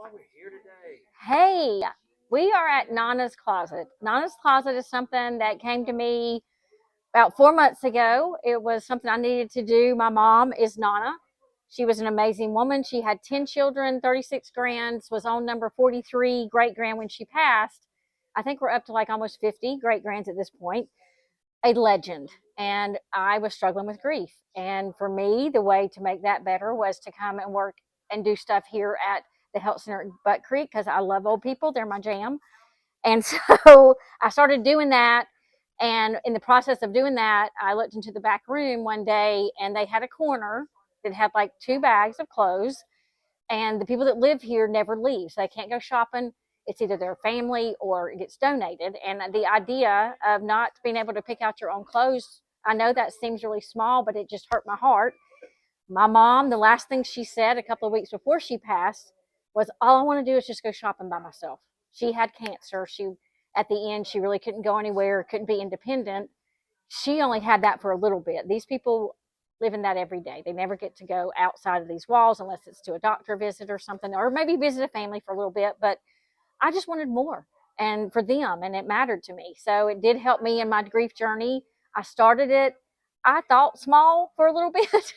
why we're here today. Hey, we are at Nana's Closet. Nana's Closet is something that came to me about 4 months ago. It was something I needed to do. My mom is Nana. She was an amazing woman. She had 10 children, 36 grands, was on number 43 great grand when she passed. I think we're up to like almost 50 great grands at this point. A legend. And I was struggling with grief. And for me, the way to make that better was to come and work and do stuff here at the health center at Butt Creek because I love old people. They're my jam. And so I started doing that. And in the process of doing that, I looked into the back room one day and they had a corner that had like 2 bags of clothes. And the people that live here never leave. So they can't go shopping. It's either their family or it gets donated. And the idea of not being able to pick out your own clothes, I know that seems really small, but it just hurt my heart. My mom, the last thing she said a couple of weeks before she passed was, all I want to do is just go shopping by myself. She had cancer. At the end, she really couldn't go anywhere, couldn't be independent. She only had that for a little bit. These people live in that every day. They never get to go outside of these walls unless it's to a doctor visit or something, or maybe visit a family for a little bit. But I just wanted more and for them, and it mattered to me. So it did help me in my grief journey. I started it, I thought small for a little bit,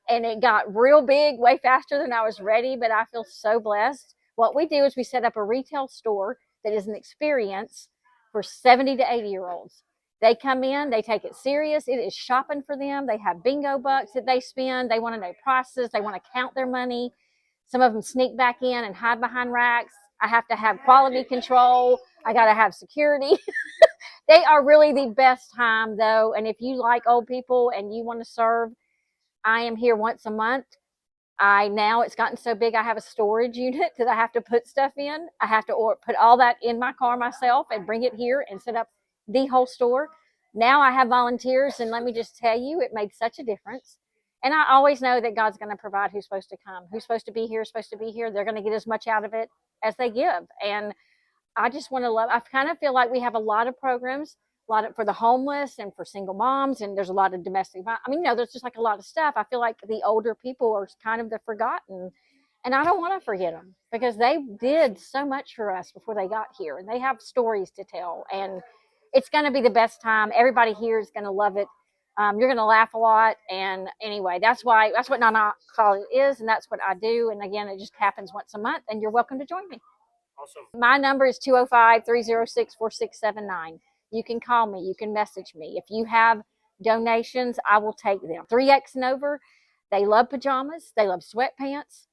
and it got real big way faster than I was ready, but I feel so blessed. What we do is we set up a retail store that is an experience for 70 to 80-year-olds. They come in, they take it serious. It is shopping for them. They have bingo bucks that they spend. They want to know prices. They want to count their money. Some of them sneak back in and hide behind racks. I have to have quality control. I got to have security. They are really the best time, though. And if you like old people and you want to serve, I am here once a month. Now it's gotten so big, I have a storage unit that I have to put stuff in. I have to put all that in my car myself and bring it here and set up the whole store. Now I have volunteers, and let me just tell you, it made such a difference. And I always know that God's going to provide who's supposed to come, who's supposed to be here, supposed to be here. They're going to get as much out of it as they give. And I just want to love. I kind of feel like we have a lot of programs, for the homeless and for single moms, and there's a lot of domestic. I mean, there's just like a lot of stuff. I feel like the older people are kind of the forgotten, and I don't want to forget them because they did so much for us before they got here, and they have stories to tell. And it's going to be the best time. Everybody here is going to love it. You're going to laugh a lot. And anyway, that's what Nana College is, and that's what I do. And again, it just happens once a month, and you're welcome to join me. Awesome. My number is 205-306-4679. You can call me. You can message me. If you have donations, I will take them. 3X and over, they love pajamas. They love sweatpants.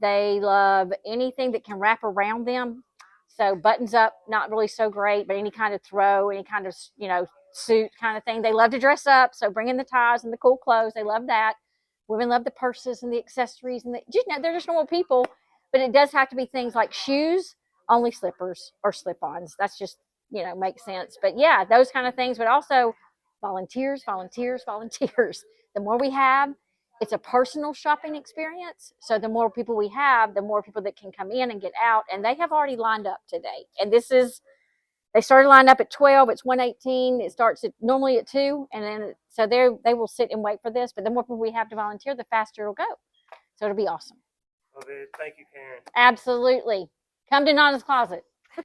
They love anything that can wrap around them. So buttons up, not really so great, but any kind of throw, any kind of, suit kind of thing. They love to dress up. So bring in the ties and the cool clothes. They love that. Women love the purses and the accessories, and they're just normal people. But it does have to be things like shoes, only slippers or slip-ons. That's just, makes sense. But yeah, those kind of things. But also volunteers, volunteers, volunteers. The more we have, it's a personal shopping experience. So the more people we have, the more people that can come in and get out. And they have already lined up today. And they started lined up at 12. It's 1:18. It starts normally at 2. And then, so they will sit and wait for this. But the more people we have to volunteer, the faster it'll go. So it'll be awesome. Love it. Thank you, Karen. Absolutely. Come to Nana's Closet.